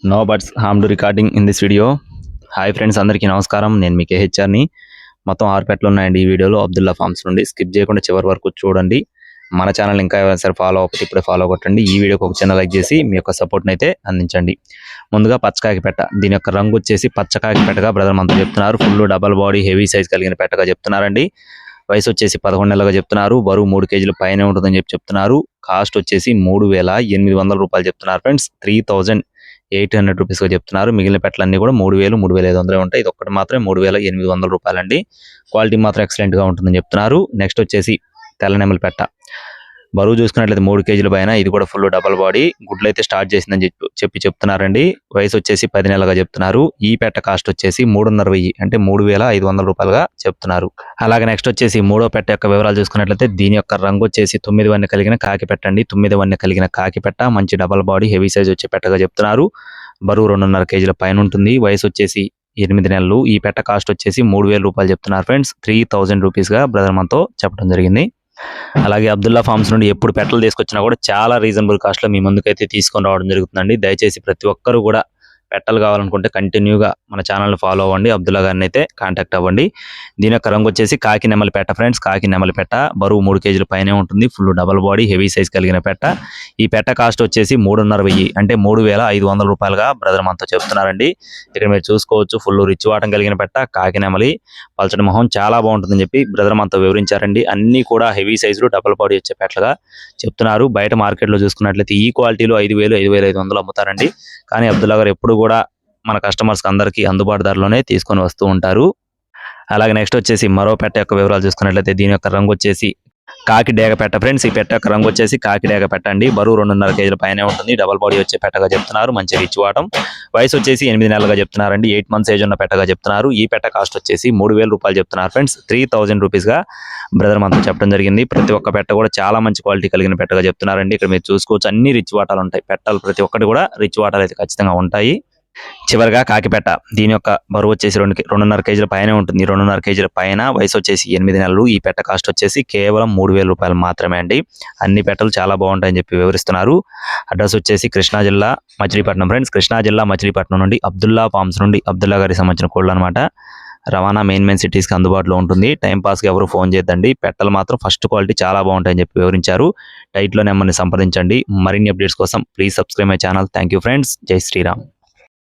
No buts harm to recording in this video. Hi friends, అందరికీ నమస్కారం. నేను మీ కేహెచ్ఆర్ని. మొత్తం 6 పెట్టలు ఉన్నాయండి ఈ వీడియోలో. అబ్దుల్లా ఫార్మ్స్ నుండి స్కిప్ చేయకుండా చివరి వరకు చూడండి. మన ఛానల్ ఇంకా ఎవరైనా సరే ఫాలో అవ్వకపోతే ఇప్పుడే ఫాలో కొట్టండి. ఈ వీడియోకి ఒక చిన్న లైక్ చేసి మీ యొక్క సపోర్ట్ని అయితే అందించండి. ముందుగా పచ్చకాకి పెట్ట, దీని యొక్క రంగు వచ్చేసి పచ్చకాకి పెట్టగా బ్రదర్ మనతో చెప్తున్నారు. Full double body heavy size కలిగిన పెట్టగా చెప్తున్నారండి. వయసు వచ్చేసి 11 నెలలుగా చెప్తున్నారు. బరువు 3 కేజీల పైనే ఉంటుందని చెప్తున్నారు. కాస్ట్ వచ్చేసి 3,800 రూపాయలు చెప్తున్నారు ఫ్రెండ్స్. 3,800 రూపీస్గా చెప్తున్నారు. మిగిలిన పెట్టలన్నీ కూడా 3,000, 3,500 ఉంటాయి. ఇది ఒక్కటి మాత్రమే 3,800 రూపాయలు అండి. క్వాలిటీ మాత్రం ఎక్సలెంట్గా ఉంటుందని చెప్తున్నారు. నెక్స్ట్ వచ్చేసి తెల్ల నెమలి పెట్ట, బరువు చూసుకున్నట్లయితే 3 కేజీల పైన, ఇది కూడా ఫుల్ డబల్ బాడీ, గుడ్లు అయితే స్టార్ట్ చేసిందని చెప్తున్నారండి. వయసు వచ్చేసి 10 నెలలుగా చెప్తున్నారు. ఈ పెట్ట కాస్ట్ వచ్చేసి 3,500 అంటే 3,500 రూపాయలుగా చెప్తున్నారు. అలాగే నెక్స్ట్ వచ్చేసి మూడో పెట్ట యొక్క వివరాలు చూసుకున్నట్లయితే దీని యొక్క రంగు వచ్చేసి 9 వన్నె కలిగిన కాకి పెట్టండి. 9 వన్నె కలిగిన కాకి పెట్ట, మంచి డబల్ బాడీ హెవీ సైజ్ వచ్చే పెట్టగా చెప్తున్నారు. బరువు 2.5 కేజీల పైన ఉంటుంది. వయసు వచ్చేసి 8 నెలలు. ఈ పెట్ట కాస్ట్ వచ్చేసి 3,000 రూపాయలు చెప్తున్నారు ఫ్రెండ్స్. 3,000 రూపీస్గా బ్రదర్ మనతో చెప్పడం జరిగింది. అలాగే అబ్దుల్లా ఫార్మ్స్ నుండి ఎప్పుడు పెట్టలు తీసుకొచ్చినా కూడా చాలా రీజనబుల్ కాస్ట్లో మీ ముందుకైతే తీసుకొని రావడం జరుగుతుందండి. దయచేసి ప్రతి ఒక్కరు కూడా పెట్టలు కావాలనుకుంటే కంటిన్యూగా మన ఛానల్ని ఫాలో అవ్వండి. అబ్దుల్లా గారిని అయితే కాంటాక్ట్ అవ్వండి. దీని యొక్క రంగు వచ్చేసి కాకి నెమలి పెట్ట ఫ్రెండ్స్. కాకి నెమలి పెట్ట, బరువు 3 కేజీల పైనే ఉంటుంది. Full double body heavy size కలిగిన పెట్ట. ఈ పెట్ట కాస్ట్ వచ్చేసి 3,500 అంటే 3,500 రూపాయలుగా బ్రదర్ మనతో చెప్తున్నారండి. ఇక్కడ మీరు చూసుకోవచ్చు, ఫుల్ రిచ్ వాటం కలిగిన పెట్ట, కాకి నెమలి, పల్చడి మొహం, చాలా బాగుంటుందని చెప్పి బ్రదర్ మనతో వివరించారండి. అన్నీ కూడా హెవీ సైజులు డబల్ బాడీ వచ్చే పెట్టలుగా చెప్తున్నారు. బయట మార్కెట్లో చూసుకున్నట్లయితే ఈ క్వాలిటీలో 5,000, 5,500 అమ్ముతారండి. కానీ అబ్దుల్లా గారు ఎప్పుడు కూడా మన కస్టమర్స్ అందరికీ అందుబాటు ధరలోనే తీసుకొని వస్తూ ఉంటారు. అలాగే నెక్స్ట్ వచ్చేసి మరో పెట్ట యొక్క వివరాలు చూసుకున్నట్లయితే దీని యొక్క రంగు వచ్చేసి కాకి డేగ పెట్ట ఫ్రెండ్స్. ఈ పెట్ట యొక్క రంగు వచ్చేసి కాకి డేగ పెట్టండి. బరువు 2.5 కేజీల పైనే ఉంటుంది. డబల్ బాడీ వచ్చే పెట్టగా చెప్తున్నారు. మంచి రిచ్ వాటం. వయసు వచ్చేసి 8 నెలలుగా చెప్తున్నారండి. 8 మంత్స్ ఏజ్ ఉన్న పెట్టగా చెప్తున్నారు. ఈ పెట్ట కాస్ట్ వచ్చేసి 3,000 రూపాయలు చెప్తున్నారు ఫ్రెండ్స్. 3,000 రూపీస్గా బ్రదర్ మనతో చెప్పడం జరిగింది. ప్రతి ఒక్క పెట్ట కూడా చాలా మంచి క్వాలిటీ కలిగిన పెట్టగా చెప్తున్నారండి. ఇక్కడ మీరు చూసుకోవచ్చు, అన్ని రిచ్ వాటాలు ఉంటాయి. పెట్టలు ప్రతి ఒక్కటి కూడా రిచ్ వాటాలు అయితే ఖచ్చితంగా ఉంటాయి. చివరిగా కాకిపెట్ట, దీని యొక్క బరువు వచ్చేసి 2.5 కేజీల పైనే ఉంటుంది. 2.5 కేజీల పైన, వయసు వచ్చేసి 8 నెలలు. ఈ పెట్ట కాస్ట్ వచ్చేసి కేవలం 3,000 రూపాయలు మాత్రమే అండి. అన్ని పెట్టలు చాలా బాగుంటాయని చెప్పి వివరిస్తున్నారు. అడ్రస్ వచ్చేసి కృష్ణా జిల్లా మచిలీపట్నం ఫ్రెండ్స్. కృష్ణా జిల్లా మచిలీపట్నం నుండి అబ్దుల్లా ఫార్మ్స్ నుండి అబ్దుల్లా గారికి సంబంధించిన కోళ్ళు అనమాట. రవాణా మెయిన్ సిటీస్కి అందుబాటులో ఉంటుంది. టైంపాస్కి ఎవరు ఫోన్ చేద్దండి. పెట్టలు మాత్రం ఫస్ట్ క్వాలిటీ చాలా బాగుంటాయని చెప్పి వివరించారు. టైట్లో నెంబర్ని సంప్రదించండి. మరిన్ని అప్డేట్స్ కోసం please subscribe my channel. Thank you friends. జై శ్రీరామ్.